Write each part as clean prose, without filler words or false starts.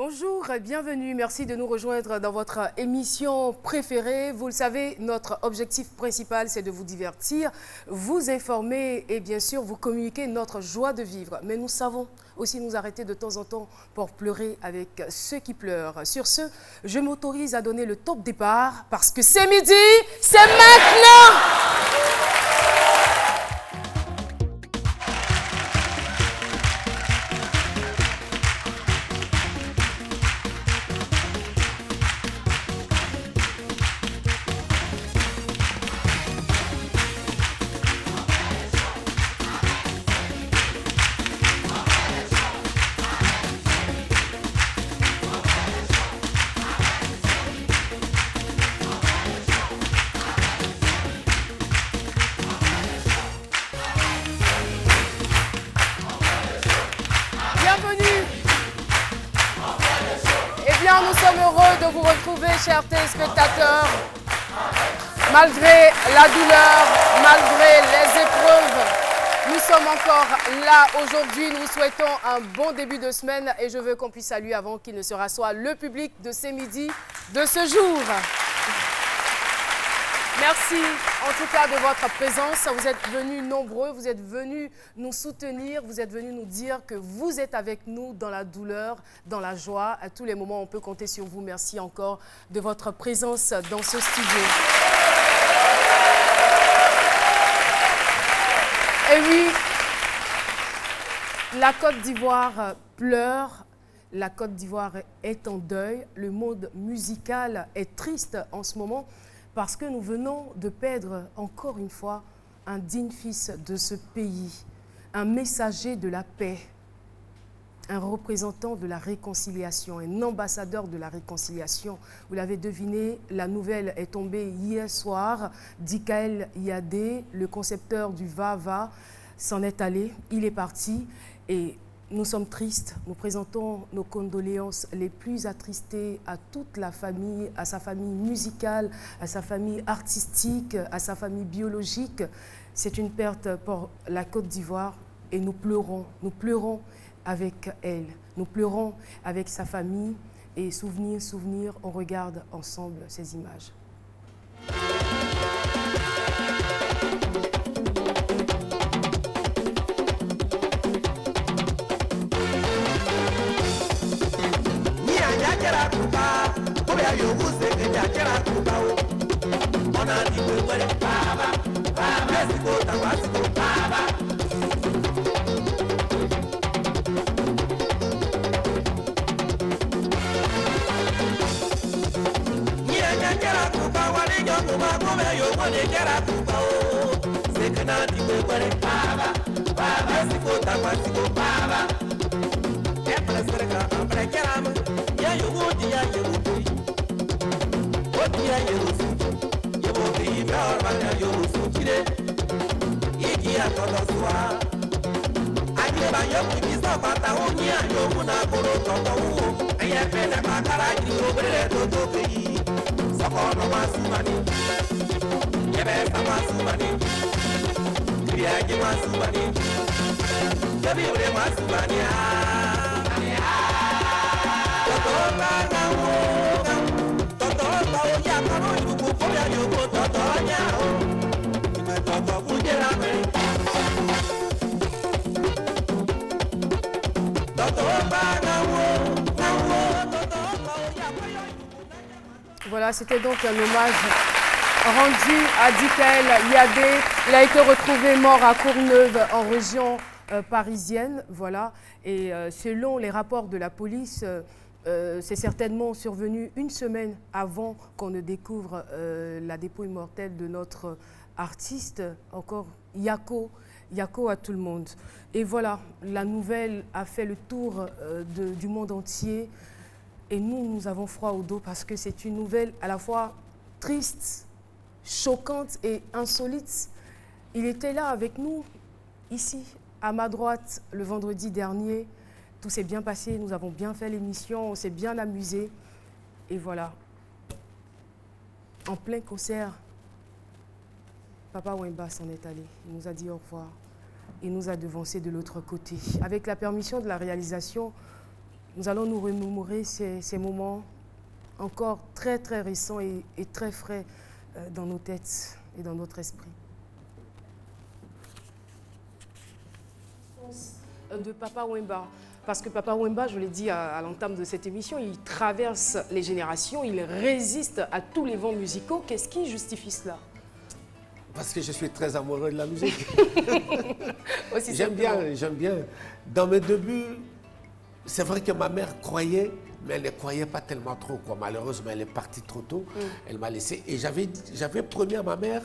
Bonjour et bienvenue. Merci de nous rejoindre dans votre émission préférée. Vous le savez, notre objectif principal, c'est de vous divertir, vous informer et bien sûr vous communiquer notre joie de vivre. Mais nous savons aussi nous arrêter de temps en temps pour pleurer avec ceux qui pleurent. Sur ce, je m'autorise à donner le top départ parce que c'est midi, c'est maintenant! Nous sommes heureux de vous retrouver, chers téléspectateurs. Malgré la douleur, malgré les épreuves, nous sommes encore là aujourd'hui. Nous souhaitons un bon début de semaine et je veux qu'on puisse saluer avant qu'il ne se rassoie le public de ces midis de ce jour. Merci en tout cas de votre présence. Vous êtes venus nombreux, vous êtes venus nous soutenir, vous êtes venus nous dire que vous êtes avec nous dans la douleur, dans la joie. À tous les moments, on peut compter sur vous. Merci encore de votre présence dans ce studio. Et oui, la Côte d'Ivoire pleure. La Côte d'Ivoire est en deuil. Le monde musical est triste en ce moment. Parce que nous venons de perdre encore une fois un digne fils de ce pays, un messager de la paix, un représentant de la réconciliation, un ambassadeur de la réconciliation. Vous l'avez deviné, la nouvelle est tombée hier soir. Dikael Yadé, le concepteur du Va-Va, s'en est allé, il est parti et nous sommes tristes, nous présentons nos condoléances les plus attristées à toute la famille, à sa famille musicale, à sa famille artistique, à sa famille biologique. C'est une perte pour la Côte d'Ivoire et nous pleurons avec elle. Nous pleurons avec sa famille et souvenir, on regarde ensemble ces images. Voilà, c'était donc un hommage rendu à Dikael Yadé. Il a été retrouvé mort à Courneuve en région parisienne. Voilà. Et selon les rapports de la police, c'est certainement survenu une semaine avant qu'on ne découvre la dépouille mortelle de notre artiste, encore Yako à tout le monde. Et voilà, la nouvelle a fait le tour du monde entier. Et nous avons froid au dos parce que c'est une nouvelle à la fois triste, choquante et insolite. Il était là avec nous, ici, à ma droite, le vendredi dernier. Tout s'est bien passé, nous avons bien fait l'émission, on s'est bien amusé. Et voilà, en plein concert, Papa Wemba s'en est allé. Il nous a dit au revoir. Il nous a devancé de l'autre côté. Avec la permission de la réalisation, nous allons nous remémorer ces moments encore très très récents et très frais dans nos têtes et dans notre esprit. De Papa Wemba, parce que Papa Wemba, je l'ai dit à l'entame de cette émission, il traverse les générations, il résiste à tous les vents musicaux. Qu'est-ce qui justifie cela? Parce que je suis très amoureux de la musique. J'aime bien. Dans mes débuts, c'est vrai que ma mère croyait, mais elle ne croyait pas tellement trop, quoi. Malheureusement, elle est partie trop tôt. Elle m'a laissé. Et j'avais promis à ma mère,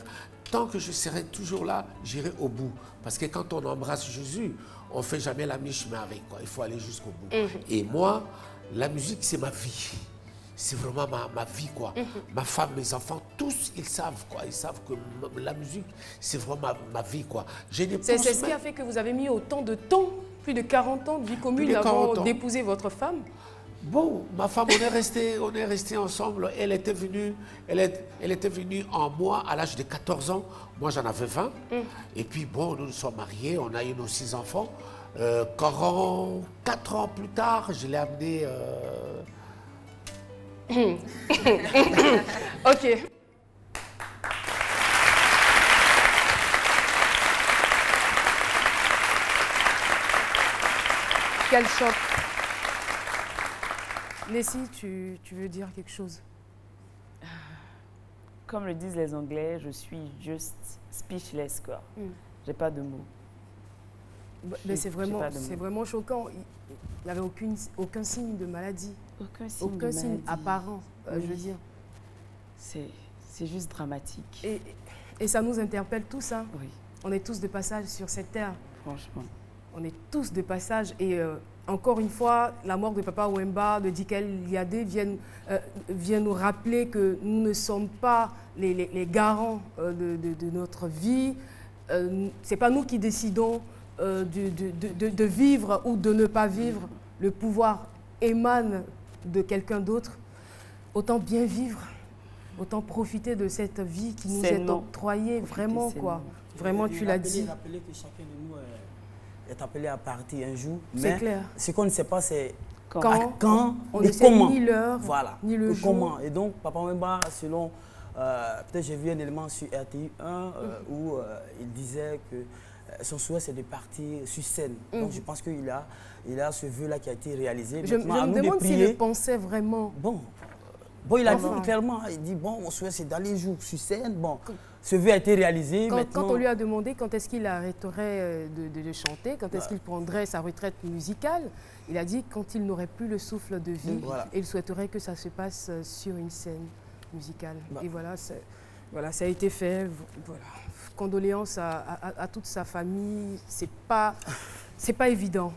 tant que je serai toujours là, j'irai au bout. Parce que quand on embrasse Jésus, on ne fait jamais la mi-chemin avec, quoi. Il faut aller jusqu'au bout. Et moi, la musique, c'est ma vie. C'est vraiment ma vie, quoi. Ma femme, mes enfants, tous, ils savent, quoi. Ils savent que la musique, c'est vraiment ma vie, quoi. C'est ce qui a fait que vous avez mis autant de temps, plus de 40 ans de vie commune avant d'épouser votre femme? Bon, ma femme, on est resté ensemble. Elle était venue en moi à l'âge de 14 ans. Moi, j'en avais 20. Et puis, bon, nous nous sommes mariés. On a eu nos 6 enfants. 4 ans plus tard, je l'ai amené... Ok. Quel choc. Nessie, tu veux dire quelque chose? Comme le disent les Anglais, je suis just speechless, quoi. J'ai pas de mots. Mais c'est vraiment choquant. Il n'y avait aucun signe de maladie. Aucun signe apparent, je veux dire. C'est juste dramatique. Et ça nous interpelle tous, hein. Oui. On est tous de passage sur cette terre. Franchement. On est tous de passage. Et encore une fois, la mort de Papa Wemba, de Dikel Yadé vient nous rappeler que nous ne sommes pas les garants de notre vie. Ce n'est pas nous qui décidons de vivre ou de ne pas vivre. Le pouvoir émane de quelqu'un d'autre. Autant bien vivre, autant profiter de cette vie qui nous est octroyée, vraiment, quoi. Vraiment, tu l'as dit. Rappeler que chacun de nous est appelé à partir un jour. C'est clair. Ce qu'on ne sait pas, c'est quand on et ne sait comment. Ni l'heure, voilà, ni le jour. Comment. Et donc, Papa Wemba, selon... peut-être j'ai vu un élément sur RTI 1 où il disait que son souhait, c'est de partir sur scène. Donc, je pense qu'il a ce vœu-là qui a été réalisé. Je me demande s'il le pensait vraiment. Bon, il a dit clairement, il dit, bon, mon souhait, c'est d'aller jouer sur scène. Bon, ce vœu a été réalisé. Quand on lui a demandé quand est-ce qu'il arrêterait de chanter, quand est-ce qu'il prendrait sa retraite musicale, il a dit quand il n'aurait plus le souffle de vie, et il souhaiterait que ça se passe sur une scène musicale. Et voilà, ça a été fait. Voilà. Condoléances à toute sa famille. C'est pas évident.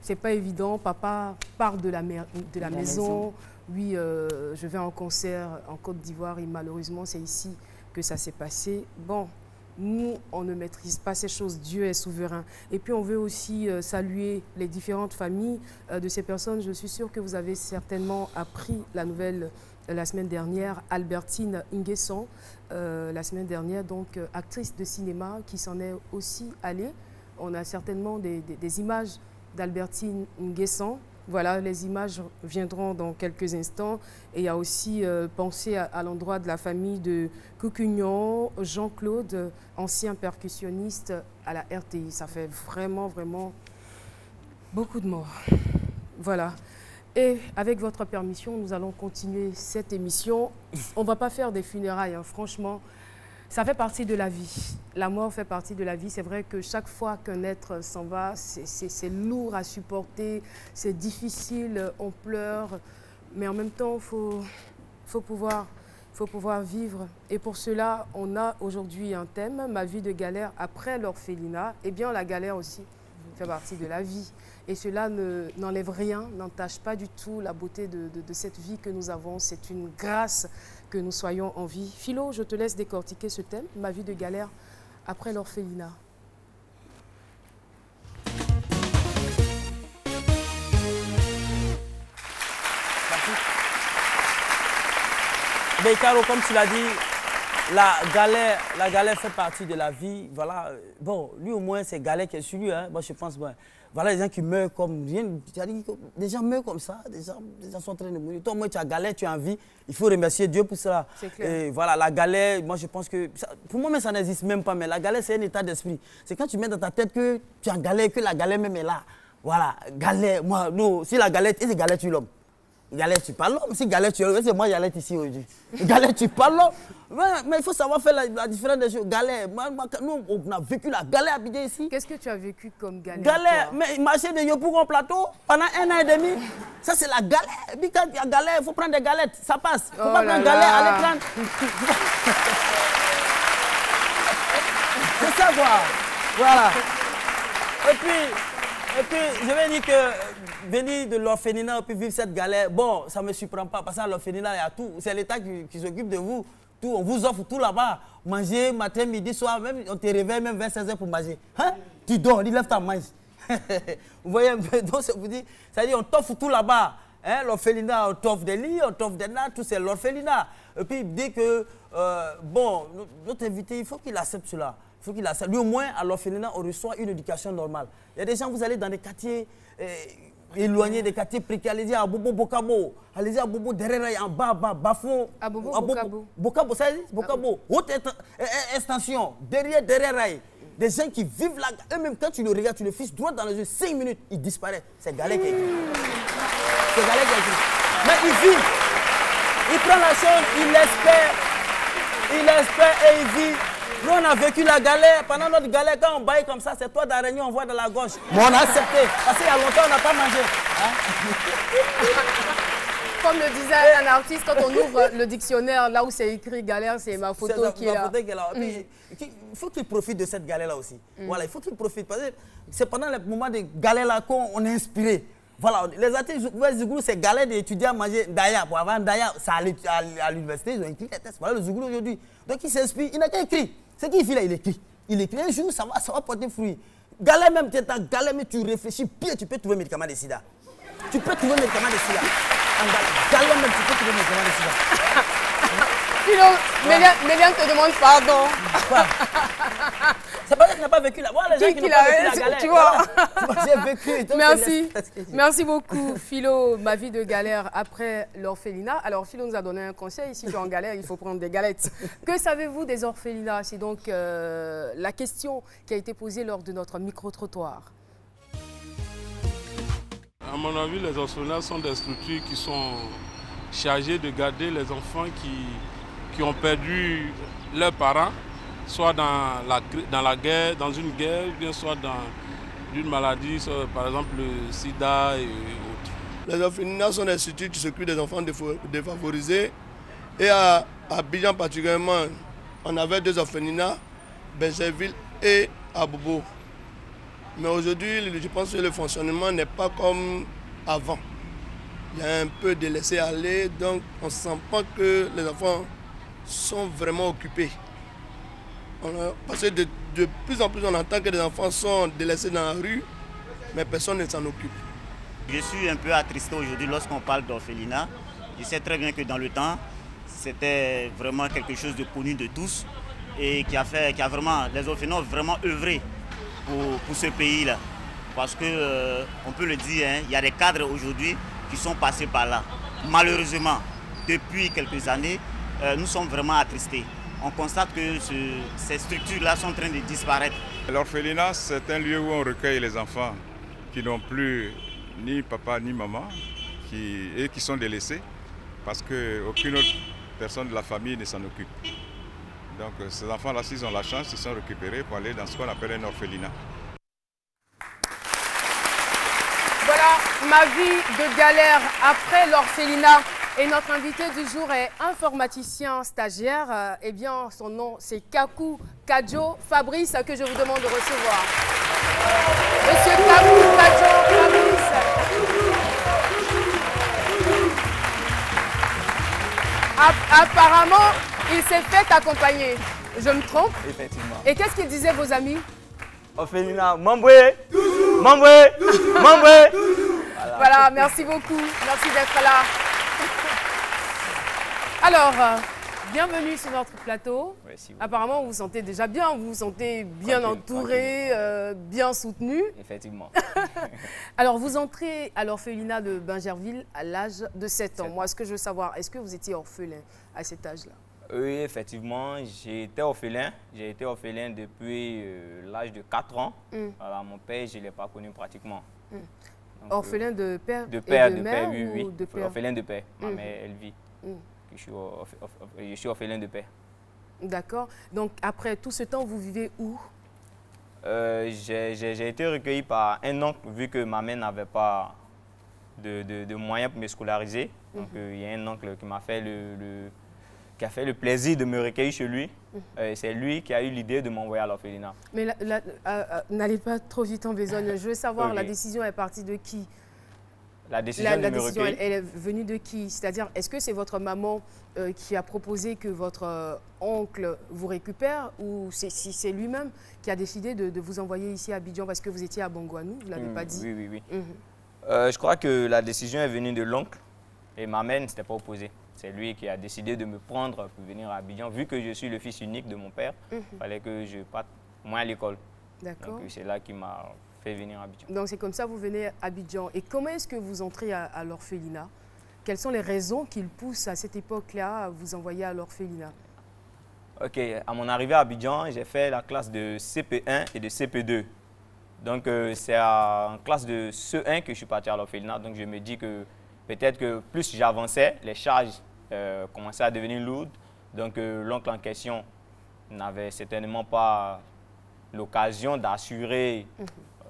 C'est pas évident. Papa part de la maison. Oui, je vais en concert en Côte d'Ivoire et malheureusement, c'est ici que ça s'est passé. Bon, nous, on ne maîtrise pas ces choses. Dieu est souverain. Et puis, on veut aussi saluer les différentes familles de ces personnes. Je suis sûre que vous avez certainement appris la nouvelle la semaine dernière. Albertine Nguesson, la semaine dernière, donc actrice de cinéma qui s'en est aussi allée. On a certainement des images d'Albertine Nguesson. Voilà, les images viendront dans quelques instants. Et il y a aussi pensé à l'endroit de la famille de Coucugnon, Jean-Claude, ancien percussionniste à la RTI. Ça fait vraiment, vraiment beaucoup de morts. Voilà. Et avec votre permission, nous allons continuer cette émission. On ne va pas faire des funérailles, hein, franchement. Ça fait partie de la vie. La mort fait partie de la vie. C'est vrai que chaque fois qu'un être s'en va, c'est lourd à supporter, c'est difficile, on pleure. Mais en même temps, il faut pouvoir vivre. Et pour cela, on a aujourd'hui un thème, ma vie de galère après l'orphelinat. Eh bien, la galère aussi fait partie de la vie. Et cela n'enlève rien, n'entache pas du tout la beauté de cette vie que nous avons. C'est une grâce que nous soyons en vie. Philo, je te laisse décortiquer ce thème, ma vie de galère après l'orphelinat. Mais Caro, comme tu l'as dit, la galère fait partie de la vie. Voilà. Bon, lui au moins, c'est galère qui est sur lui. Hein. Moi, je pense, bon, voilà, les gens qui meurent comme rien. Des gens meurent comme ça, des gens sont en train de mourir. Toi, moi, tu as galère, tu as envie. Il faut remercier Dieu pour cela. C'est clair. Et voilà, la galère, moi, je pense que... pour moi, même, ça n'existe même pas. Mais la galère, c'est un état d'esprit. C'est quand tu mets dans ta tête que tu es en galère, que la galère même est là. Voilà, galère. Moi, non, si la galère, c'est galère, tu l'homme. Galère, tu parles l'homme. Si galère, tu l'homme, c'est moi, galère ici aujourd'hui. Galère, tu parles l'homme. Mais il faut savoir faire la différence des choses. Galère, nous, on a vécu la galère habitée ici. Qu'est-ce que tu as vécu comme galère? Galère, mais marcher de Yopougon plateau pendant 1 an et demi, ça c'est la galère. Et puis quand il y a galère, il faut prendre des galettes, ça passe. Il ne faut pas prendre galère, aller prendre. C'est ça quoi. Voilà. Et puis, je vais dire que venir de l'orphelinat et puis vivre cette galère, bon, ça ne me surprend pas parce qu'à l'orphelinat, il y a tout. C'est l'État qui s'occupe de vous. Tout, on vous offre tout là-bas. Manger, matin, midi, soir, même on te réveille même 26 heures pour manger. Hein? Tu dors, il lève ta main. Vous voyez un peu, donc ça vous dit, c'est-à-dire on t'offre tout là-bas. Hein? L'orphelinat, on t'offre des lits, on t'offre des nattes, tout c'est l'orphelinat. Et puis il dit que, bon, notre invité, il faut qu'il accepte cela. Il faut qu'il accepte. Lui au moins, à l'orphelinat, on reçoit une éducation normale. Il y a des gens, vous allez dans des quartiers éloignés, des quartiers précaires, allez-y à Bobo Bokabo, allez-y à Bobo derrière, en bas, Bafon. À Bobo Bokabo. Bokabo, ça dit Bokabo. Haute extension, derrière Raï. Des gens qui vivent là, eux-mêmes, quand tu le regardes, tu le fiches droit dans les yeux, 5 minutes, il disparaît. C'est Galère qui a écrit. C'est Galère qui a écrit. Mais il vit. Il prend la chose, il espère et il vit. Nous, on a vécu la galère. Pendant notre galère, quand on baille comme ça, c'est toi d'araignée, on voit dans la gauche. Mais on a accepté. Parce qu'il y a longtemps, on n'a pas mangé. Hein? Comme le disait un artiste, quand on ouvre le dictionnaire, là où c'est écrit galère, c'est ma photo qui est là. Il faut qu'il profite de cette galère-là aussi. Voilà, il faut qu'il profite. Parce que c'est pendant les moments de galère-là qu'on est inspiré. Voilà, les artistes, Zouglou, c'est galère d'étudier à manger Daya. Pour avoir Daya, ça allait à l'université, ils ont écrit les tests. Voilà le Zouglou aujourd'hui. Donc il s'inspire, il n'a qu'à écrire. Ce qu'il fait là, il écrit. Il écrit un jour, ça va porter fruit. Galère même, tu es en galère, mais tu réfléchis bien, tu peux trouver un médicament de sida. Tu peux trouver un médicament de sida. En galère même, tu peux trouver un médicament de sida. Philo, Mélian te demande pardon. Quoi? C'est pas vrai qu'il n'a pas vécu là. Voilà, les gens qui n'ont pas vécu la galère. Tu vois. Voilà. J'ai vécu. Donc merci. Merci beaucoup, Philo. Ma vie de galère après l'orphelinat. Alors, Philo nous a donné un conseil. Si tu es en galère, il faut prendre des galettes. Que savez-vous des orphelinats? C'est donc la question qui a été posée lors de notre micro-trottoir. À mon avis, les orphelinats sont des structures qui sont chargées de garder les enfants qui ont perdu leurs parents, soit dans la guerre, dans une guerre, ou bien soit dans une maladie, soit, par exemple le sida et autres. Les orphelinats sont des structures qui s'occupent des enfants défavorisés. Et à Abidjan particulièrement, on avait 2 orphelinats, Benjerville et à Bobo. Mais aujourd'hui, je pense que le fonctionnement n'est pas comme avant. Il y a un peu de laisser aller, donc on ne sent pas que les enfants sont vraiment occupés. Parce que de plus en plus, on entend que les enfants sont délaissés dans la rue, mais personne ne s'en occupe. Je suis un peu attristé aujourd'hui lorsqu'on parle d'orphelinat. Je sais très bien que dans le temps, c'était vraiment quelque chose de connu de tous et les orphelinats ont vraiment œuvré pour ce pays-là. Parce que, on peut le dire, hein, il y a des cadres aujourd'hui qui sont passés par là. Malheureusement, depuis quelques années, nous sommes vraiment attristés. On constate que ces structures-là sont en train de disparaître. L'orphelinat, c'est un lieu où on recueille les enfants qui n'ont plus ni papa ni maman et qui sont délaissés parce qu'aucune autre personne de la famille ne s'en occupe. Donc ces enfants-là, s'ils ont la chance, ils sont récupérés pour aller dans ce qu'on appelle un orphelinat. Voilà ma vie de galère après l'orphelinat. Et notre invité du jour est informaticien stagiaire. Eh bien, son nom, c'est Kakou Kadjo Fabrice, que je vous demande de recevoir. Monsieur Kakou Kadjo Fabrice. Apparemment, il s'est fait accompagner. Je me trompe? Effectivement. Et qu'est-ce qu'ils disaient, vos amis? Orphelinat, Mamboué, Mamboué, Mamboué. Voilà, merci beaucoup. Merci d'être là. Alors, Bienvenue sur notre plateau. Merci. Apparemment, vous vous sentez déjà bien, vous vous sentez bien entouré, bien soutenu. Effectivement. Alors, vous entrez à l'orphelinat de Bingerville à l'âge de 7 ans. Moi, ce que je veux savoir, est-ce que vous étiez orphelin à cet âge-là? Oui, effectivement, j'ai été orphelin. J'ai été orphelin depuis l'âge de 4 ans. Voilà, mon père, je ne l'ai pas connu pratiquement. Donc, orphelin de père de père, et de mère, oui, ou oui. de père? Orphelin de père. Ma mère, elle vit. Je suis orphelin de père. D'accord. Donc, après tout ce temps, vous vivez où? J'ai été recueilli par un oncle, vu que ma mère n'avait pas de moyens pour me scolariser. Donc, il y a un oncle qui m'a fait qui a fait le plaisir de me recueillir chez lui. C'est lui qui a eu l'idée de m'envoyer à l'orphelinat. Mais n'allez pas trop vite en besogne. Je veux savoir, Okay. La décision est partie de qui? La décision de me décision, recueillir. elle est venue de qui? C'est-à-dire, est-ce que c'est votre maman qui a proposé que votre oncle vous récupère, ou si c'est lui-même qui a décidé de vous envoyer ici à Abidjan parce que vous étiez à Bongouanou? Vous ne l'avez pas dit? Oui, oui, oui. Je crois que la décision est venue de l'oncle et ma mère ne s'était pas opposée. C'est lui qui a décidé de me prendre pour venir à Abidjan. Vu que je suis le fils unique de mon père, il fallait que je parte moins à l'école. D'accord. Donc c'est là qui m'a fait venir à Abidjan. Donc c'est comme ça que vous venez à Abidjan. Et comment est-ce que vous entrez à l'orphelinat? Quelles sont les raisons qui le poussent à cette époque-là à vous envoyer à l'orphelinat? Ok, à mon arrivée à Abidjan, j'ai fait la classe de CP1 et de CP2. Donc c'est en classe de CE1 que je suis parti à l'orphelinat. Donc je me dis que peut-être que plus j'avançais, les charges commençaient à devenir lourdes. Donc l'oncle en question n'avait certainement pas l'occasion d'assurer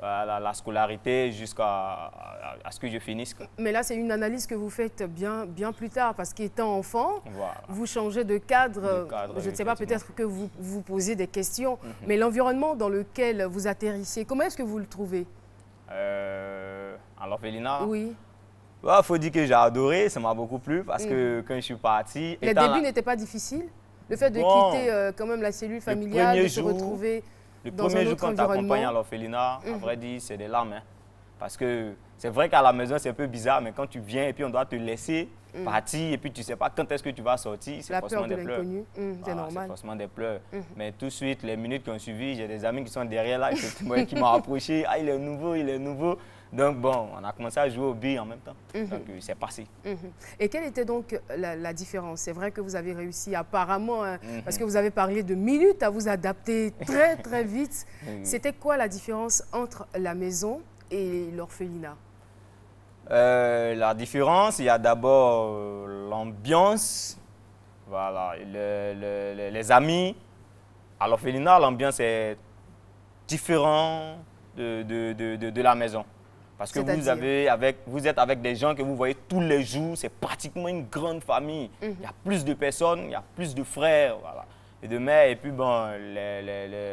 la scolarité jusqu'à ce que je finisse. Mais là, c'est une analyse que vous faites bien plus tard, parce qu'étant enfant, voilà. Vous changez de cadre. Je ne sais pas, peut-être que vous vous posez des questions, mais l'environnement dans lequel vous atterrissez, comment est-ce que vous le trouvez? À l'orphelinat? Oui. Il faut dire que j'ai adoré, ça m'a beaucoup plu, parce que quand je suis parti... Les débuts n'étaient pas difficiles? Le fait de quitter quand même la cellule familiale, de se retrouver dans un autre environnement? Le premier jour quand tu accompagnes à l'orphelinat, à vrai dire, c'est des larmes. Hein. Parce que c'est vrai qu'à la maison, c'est un peu bizarre, mais quand tu viens et puis on doit te laisser partir et puis tu ne sais pas quand est-ce que tu vas sortir, c'est forcément des pleurs. C'est normal. C'est forcément des pleurs. Mais tout de suite, les minutes qui ont suivi, j'ai des amis qui sont derrière là, qui m'ont approché. Ah, il est nouveau, il est nouveau. Donc bon, on a commencé à jouer au billes en même temps. Donc c'est passé. Et quelle était donc la différence? C'est vrai que vous avez réussi apparemment, hein, parce que vous avez parlé de minutes, à vous adapter très très vite. C'était quoi la différence entre la maison et l'orphelinat? La différence, il y a d'abord l'ambiance, voilà, les amis. À l'orphelinat, l'ambiance est différente de la maison. Parce que vous êtes avec des gens que vous voyez tous les jours, c'est pratiquement une grande famille. Il y a plus de personnes, il y a plus de frères, voilà, et de mères. Et puis bon,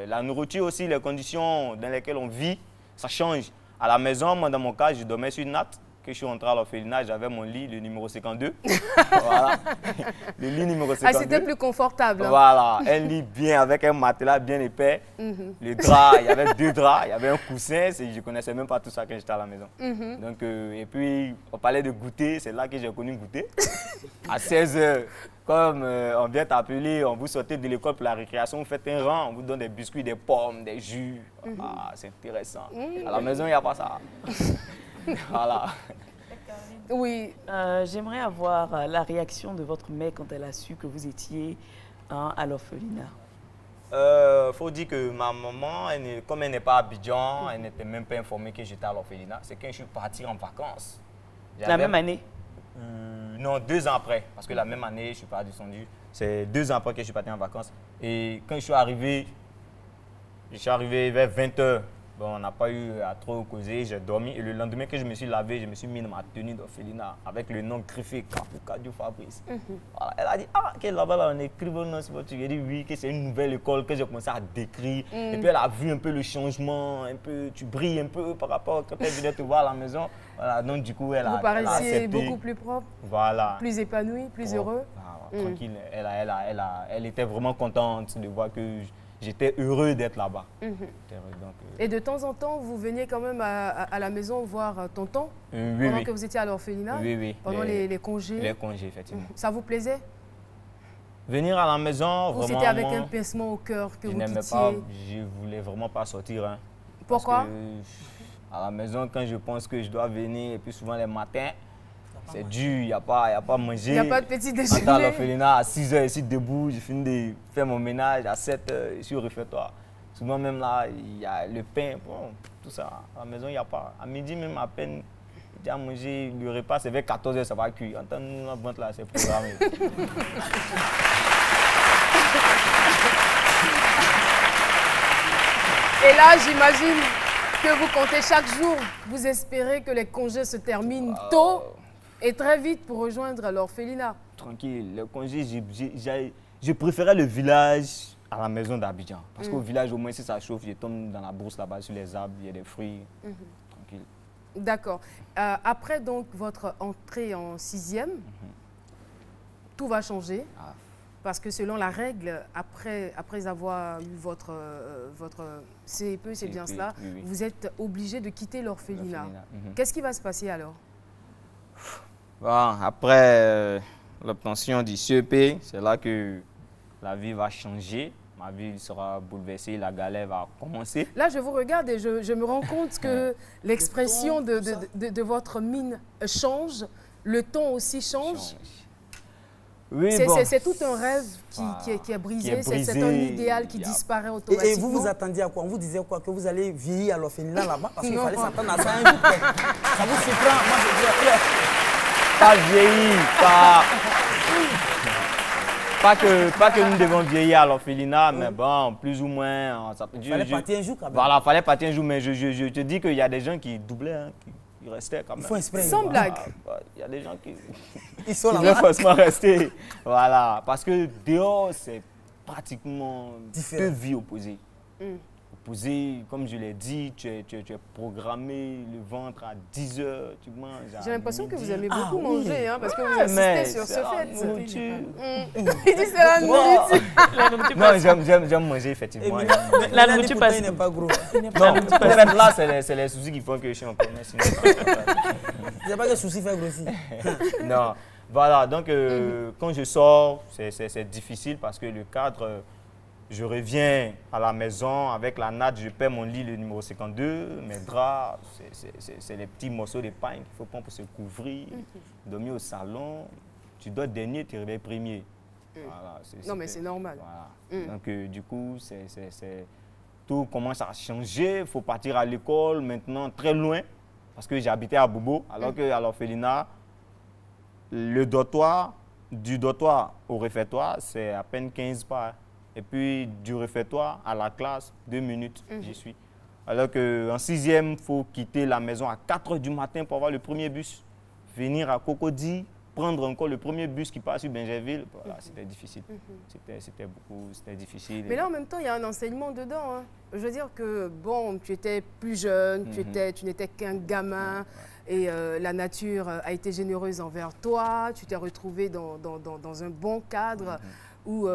la nourriture aussi, les conditions dans lesquelles on vit, ça change. À la maison, moi dans mon cas, je dormais sur une natte. Que je suis entré à l'orphelinat, j'avais mon lit, le numéro 52. Voilà. Le lit numéro 52. Ah, c'était plus confortable. Hein? Voilà, un lit bien avec un matelas bien épais. Les draps, il y avait 2 draps, il y avait un coussin. Je ne connaissais même pas tout ça quand j'étais à la maison. Donc, et puis, on parlait de goûter, c'est là que j'ai connu goûter. À 16 h, comme on vient t'appeler, on vous sortez de l'école pour la récréation, vous faites un rang, on vous donne des biscuits, des pommes, des jus. Ah, c'est intéressant. À la maison, il n'y a pas ça. Voilà. Oui. J'aimerais avoir la réaction de votre mère quand elle a su que vous étiez à l'orphelinat. Faut dire que ma maman, comme elle n'est pas à Abidjan, elle n'était même pas informée que j'étais à l'orphelinat. C'est quand je suis parti en vacances. La même année? Non, 2 ans après. Parce que la même année, je suis pas descendu. C'est 2 ans après que je suis parti en vacances. Et quand je suis arrivé vers 20 h. Bon, on n'a pas eu à trop causer, j'ai dormi. Et le lendemain que je me suis lavé, je me suis mis dans ma tenue d'orphelinat avec le nom griffé, Cadio Fabrice. Voilà. Elle a dit, ah, que là-bas, là, on écrit vos noms sur votre truc. J'ai dit oui, que c'est une nouvelle école, que j'ai commencé à décrire. Et puis elle a vu un peu le changement, un peu, tu brilles un peu par rapport à quand elle venait te voir à la maison. Voilà, donc du coup, elle a accepté. Vous paraissiez beaucoup plus propre, voilà, plus épanoui, plus heureux. Voilà, tranquille. Elle était vraiment contente de voir que j'étais heureux d'être là-bas. Et de temps en temps, vous veniez quand même à la maison voir tonton pendant que vous étiez à l'orphelinat? Oui, oui. Pendant les congés? Les congés, effectivement. Ça vous plaisait? Venir à la maison, ou vraiment... c'était avec un pincement au cœur que vous quittiez? Je voulais vraiment pas sortir. Hein, pourquoi? Parce que à la maison, quand je pense que je dois venir, et puis souvent les matins, c'est dur, il n'y a pas à manger. Il n'y a pas de petit déjeuner. J'entends l'orphelinat à 6 h ici debout, je finis de faire mon ménage à 7 h, je suis au réfectoire. Souvent même là, il y a le pain, bon, tout ça. À la maison, il n'y a pas. À midi même, à peine, j'ai à manger, le repas, c'est vers 14 h, ça va cuire. Entends-nous, notre ventre là, c'est programmé. Et là, j'imagine que vous comptez chaque jour. Vous espérez que les congés se terminent tôt et très vite pour rejoindre l'orphelinat. Tranquille, les congés, je préférais le village à la maison d'Abidjan. Parce qu'au village, au moins, si ça chauffe, je tombe dans la brousse là-bas, sur les arbres, il y a des fruits. Tranquille. D'accord. Après donc votre entrée en 6e, tout va changer. Parce que selon la règle, après avoir eu votre CEP, c'est bien cela, oui. Vous êtes obligé de quitter l'orphelinat. Qu'est-ce qui va se passer alors? Bon, après l'obtention du CEP, c'est là que la vie va changer. Ma vie sera bouleversée, la galère va commencer. Là, je vous regarde et je me rends compte que l'expression de votre mine change, le ton aussi change. Oui, c'est tout un rêve qui est brisé, c'est un idéal qui disparaît automatiquement. Et vous vous attendiez à quoi? On vous disait quoi? Que vous allez vieillir à l'orphelinat là-bas? Parce qu'il fallait s'attendre à ça un jour. Ça vous surprend? Moi, je dis pas vieillir, pas que nous devons vieillir à l'orphelinat, mais bon, plus ou moins. Il fallait partir un jour quand même. Voilà, il fallait partir un jour, mais je te dis qu'il y a des gens qui doublaient, hein, qui restaient quand même. Il faut exprès. Sans blague. Il y a des gens qui veulent forcément rester. Voilà, parce que dehors, c'est pratiquement deux vies opposées. Opposées, comme je l'ai dit, tu es programmé le ventre à 10 h, tu manges. J'ai l'impression que vous aimez beaucoup manger, hein, parce que vous insistez sur ce fait. Il dit c'est la nourriture. Non, j'aime manger, effectivement. La nourriture n'est pas gros. Non, là, c'est les soucis qui font que je suis en commun. Il n'y a pas de souci faire grossir. Non, voilà, donc quand je sors, c'est difficile parce que le cadre... Je reviens à la maison avec la natte, je perds mon lit, le numéro 52, mes draps, c'est les petits morceaux de pain qu'il faut prendre pour se couvrir, dormir au salon. Tu dors dernier, tu réveilles premier. Voilà, non, mais c'est normal. Voilà. Donc, du coup, tout commence à changer. Il faut partir à l'école maintenant très loin, parce que j'habitais à Bobo, alors qu'à l'orphelinat, le dortoir, du dortoir au réfectoire, c'est à peine 15 pas. Et puis, du réfectoire à la classe, 2 minutes, j'y suis. Alors qu'en 6e, il faut quitter la maison à 4 h du matin pour avoir le premier bus. Venir à Cocody, prendre encore le premier bus qui passe sur Benjerville. Voilà, c'était difficile. C'était difficile. Mais là, en même temps, il y a un enseignement dedans. Hein. Je veux dire que, bon, tu étais plus jeune, tu n'étais qu'un gamin. Et la nature a été généreuse envers toi. Tu t'es retrouvé dans un bon cadre où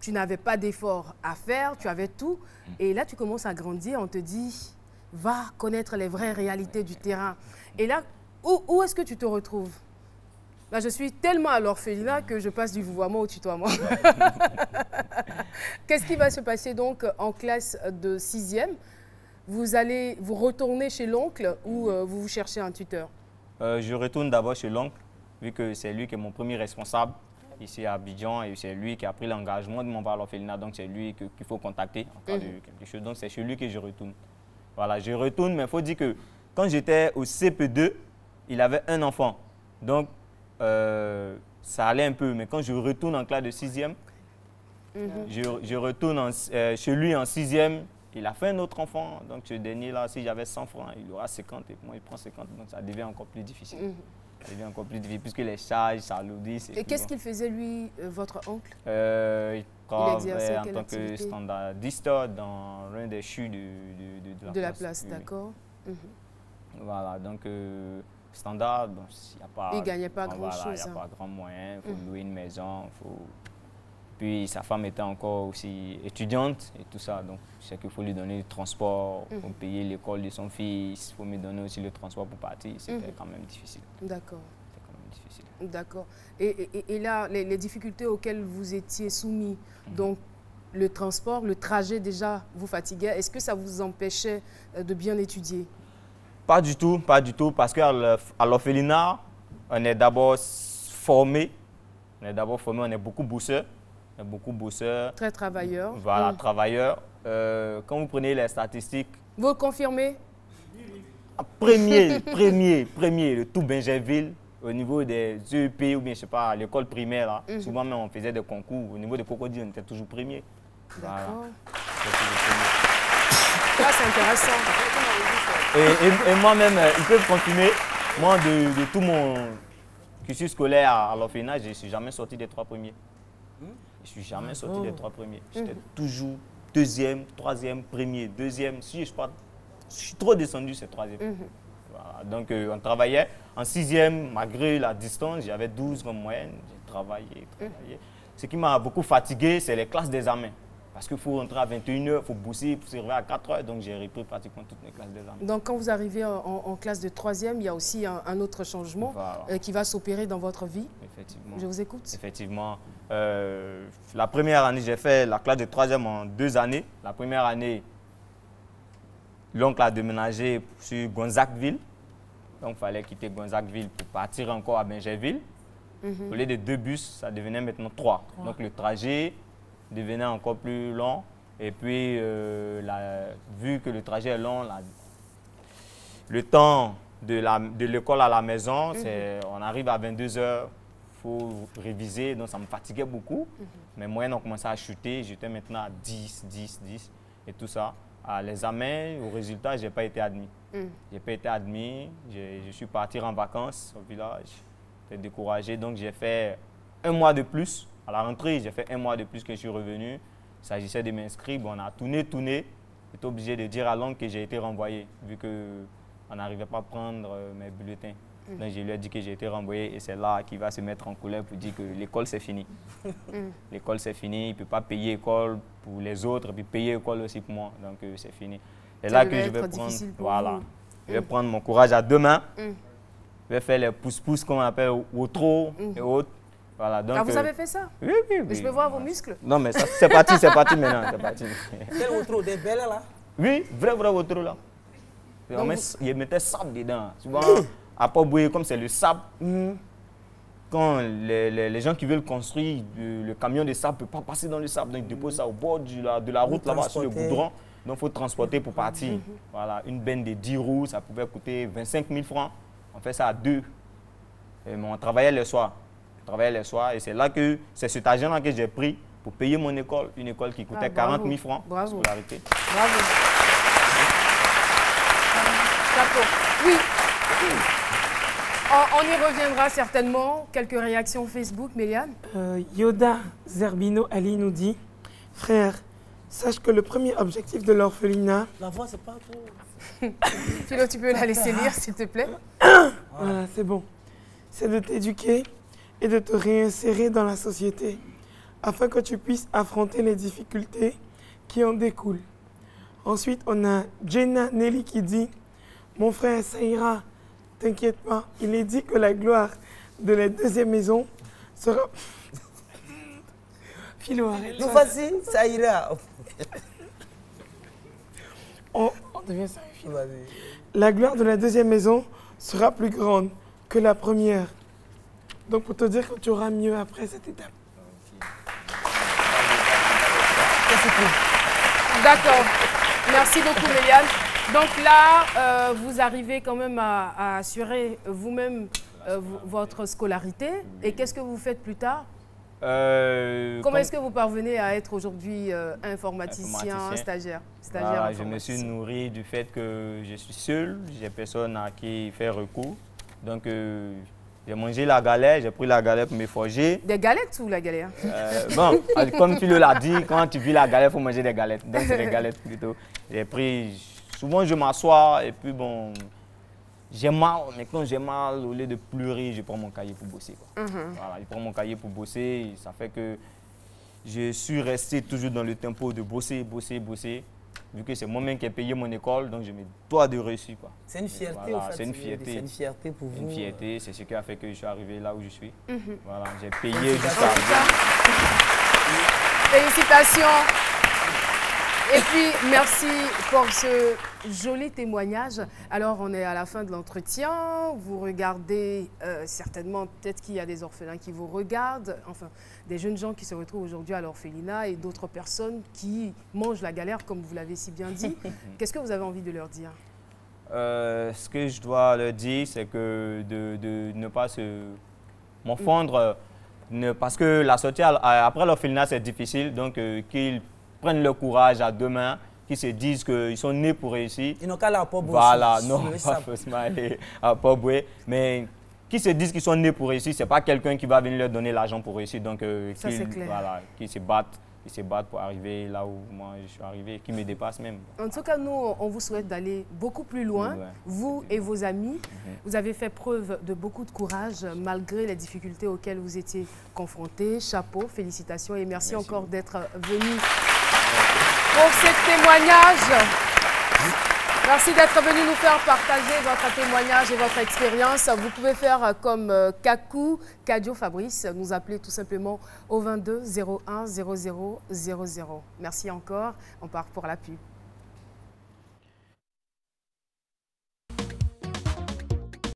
tu n'avais pas d'effort à faire, tu avais tout. Et là, tu commences à grandir, on te dit, va connaître les vraies réalités du terrain. Et là, où est-ce que tu te retrouves? Là, je suis tellement à l'orphelinat que je passe du vouvoiement au tutoiement. Qu'est-ce qui va se passer donc en classe de 6e? Vous retournez chez l'oncle ou vous cherchez un tuteur? Je retourne d'abord chez l'oncle, vu que c'est lui qui est mon premier responsable ici à Abidjan, et c'est lui qui a pris l'engagement de m'envoyer à l'orphelinat, donc c'est lui qu'il faut contacter en cas de quelque chose. Donc c'est chez lui que je retourne. Voilà, je retourne, mais il faut dire que quand j'étais au CP2, il avait un enfant. Donc ça allait un peu, mais quand je retourne en classe de 6e, je retourne chez lui en 6e, il a fait un autre enfant. Donc ce dernier-là, si j'avais 100 francs, il aura 50 et moi il prend 50, donc ça devient encore plus difficile. Ça devient encore plus difficile puisque les charges s'alourdissent. Et qu'est-ce qu'il faisait lui, votre oncle? Il travaillait en tant que standardiste dans l'un des CHU de la place. D'accord. Voilà, donc standard, il ne gagnait pas grand-chose. Il n'y a pas grand moyen, il faut louer une maison, Puis sa femme était encore aussi étudiante et tout ça, donc c'est qu'il faut lui donner le transport, pour payer l'école de son fils, il faut me donner aussi le transport pour partir, c'était quand même difficile. D'accord. C'était quand même difficile. D'accord. Et là, les difficultés auxquelles vous étiez soumis, donc le transport, le trajet déjà vous fatiguait, est-ce que ça vous empêchait de bien étudier? Pas du tout, parce qu'à l'orphelinat, on est d'abord formé. On est beaucoup bosseurs. Très travailleurs. Voilà, travailleurs. Quand vous prenez les statistiques... Vous le confirmez? Premier, le tout Benjerville, au niveau des EEP ou bien, je sais pas, à l'école primaire, là, souvent même on faisait des concours. Au niveau des crocodiles, on était toujours premier. D'accord. Voilà. C'est intéressant. Et moi-même, ils peuvent confirmer, moi, de tout mon cursus scolaire à l'orphelinat, je ne suis jamais sorti des 3 premiers. Je ne suis jamais sorti des 3 premiers. J'étais toujours deuxième, troisième, premier, deuxième. Si je suis trop descendu, c'est troisième. Voilà. Donc, on travaillait. En 6e, malgré la distance, j'avais 12 comme moyenne. J'ai travaillé. Ce qui m'a beaucoup fatigué, c'est les classes d'examen. Parce qu'il faut rentrer à 21h, il faut bosser, il faut se réveiller à 4h. Donc, j'ai repris pratiquement toutes mes classes d'examen. Donc, quand vous arrivez en classe de 3e, il y a aussi un autre changement qui va s'opérer dans votre vie. Effectivement. Je vous écoute. Effectivement. La première année, j'ai fait la classe de 3e en 2 années. La première année, l'oncle a déménagé sur Gonzagueville. Donc, il fallait quitter Gonzagueville pour partir encore à Benjerville. Au lieu de 2 bus, ça devenait maintenant 3. Donc, le trajet devenait encore plus long. Et puis, vu que le trajet est long, le temps de l'école à la maison, on arrive à 22h, il faut réviser. Donc, ça me fatiguait beaucoup. Mes moyennes ont commencé à chuter. J'étais maintenant à 10 et tout ça. À l'examen, au résultat, je n'ai pas été admis. Je n'ai pas été admis. Je suis parti en vacances au village. J'étais découragé. Donc, j'ai fait 1 mois de plus. À la rentrée, j'ai fait 1 mois de plus que je suis revenu. Il s'agissait de m'inscrire. Bon, on a tourné. J'étais obligé de dire à l'oncle que j'ai été renvoyé, vu qu'on n'arrivait pas à prendre mes bulletins. Donc, je lui ai dit que j'ai été renvoyé et c'est là qu'il va se mettre en colère pour dire que l'école, c'est fini. L'école, c'est fini. Il ne peut pas payer l'école pour les autres et puis payer l'école aussi pour moi. Donc, c'est fini. C'est là que je vais prendre, je vais prendre mon courage à 2 mains. Je vais faire les pouces-pouces qu'on appelle au trot et autres. Voilà, donc, vous avez fait ça? Oui. Mais je peux voir vos muscles? Non, mais c'est parti maintenant. C'est parti. Quel autre des belles là? Oui, vrai autre là. Il mettait sable dedans. Souvent, à Port-Boué, comme c'est le sable, quand les gens qui veulent construire, le camion de sable ne peut pas passer dans le sable. Donc, ils déposent ça au bord de la route là-bas, sur le goudron. Donc, il faut transporter pour partir. Voilà, une benne de 10 roues, ça pouvait coûter 25 000 francs. On fait ça à 2. Et on travaillait le soir. Et c'est là que c'est cet argent-là que j'ai pris pour payer mon école. Une école qui coûtait 40 000 francs. Bravo. Scolarité. Bravo. D'accord. Oui. On y reviendra certainement. Quelques réactions Facebook, Méliane. Yoda Zerbino Ali nous dit « Frère, sache que le premier objectif de l'orphelinat... » La voix, c'est pas trop... Philo, tu peux la laisser lire, s'il te plaît. Voilà, c'est bon. C'est de t'éduquer et de te réinsérer dans la société afin que tu puisses affronter les difficultés qui en découlent. Ensuite, on a Jenna Nelly qui dit « Mon frère, ça ira, t'inquiète pas. Il est dit que la gloire de la 2e maison sera... » Philo, arrête. Nous voici, ça ira. On devient sérieux, Philo. La gloire de la 2e maison sera plus grande que la première. Donc, pour te dire que tu auras mieux après cette étape. D'accord. Merci beaucoup, Méliane. Donc là, vous arrivez quand même à assurer vous-même votre scolarité. Et qu'est-ce que vous faites plus tard? Comment est-ce que vous parvenez à être aujourd'hui informaticien, stagiaire voilà, je me suis nourri du fait que je suis seul, j'ai personne à qui faire recours. Donc, j'ai mangé la galette, j'ai pris la galette pour me forger. Des galettes ou la galère? Bon, comme tu l'as dit, quand tu vis la galette, il faut manger des galettes. Donc, c'est des galettes plutôt. J'ai pris, souvent je m'assois et puis bon, j'ai mal. Mais quand j'ai mal, au lieu de pleurer, je prends mon cahier pour bosser. Voilà, je prends mon cahier pour bosser. Ça fait que je suis resté toujours dans le tempo de bosser. vu que c'est moi-même qui ai payé mon école, donc je me dois de réussir. C'est une fierté, voilà, en fait. C'est une fierté. C'est une fierté pour vous. Une fierté, c'est ce qui a fait que je suis arrivé là où je suis. Voilà, j'ai payé Félicitations. jusqu'à arriver. Félicitations. Et puis, merci pour ce joli témoignage. Alors, on est à la fin de l'entretien. Vous regardez certainement, peut-être qu'il y a des orphelins qui vous regardent, enfin, des jeunes gens qui se retrouvent aujourd'hui à l'orphelinat et d'autres personnes qui mangent la galère, comme vous l'avez si bien dit. Qu'est-ce que vous avez envie de leur dire? Ce que je dois leur dire, c'est que de ne pas se morfondre, parce que la sortie après l'orphelinat, c'est difficile, donc qu'ils prennent le courage à deux mains, qui se disent qu'ils sont nés pour réussir. Ils n'ont qu'à aller à Port-Boué. Voilà, non, pas forcément aller à Port-Boué, mais qui se disent qu'ils sont nés pour réussir, ce n'est pas quelqu'un qui va venir leur donner l'argent pour réussir. Donc, qu'ils se battent pour arriver là où moi je suis arrivé, qui me dépassent même. En tout cas, nous, on vous souhaite d'aller beaucoup plus loin, vous et vos amis. Vous avez fait preuve de beaucoup de courage malgré les difficultés auxquelles vous étiez confrontés. Chapeau, félicitations et merci encore d'être venu pour ce témoignage. Merci d'être venu nous faire partager votre témoignage et votre expérience. Vous pouvez faire comme Kakou, Kadio Fabrice, nous appeler tout simplement au 22 01 00 00. Merci encore. On part pour la pub.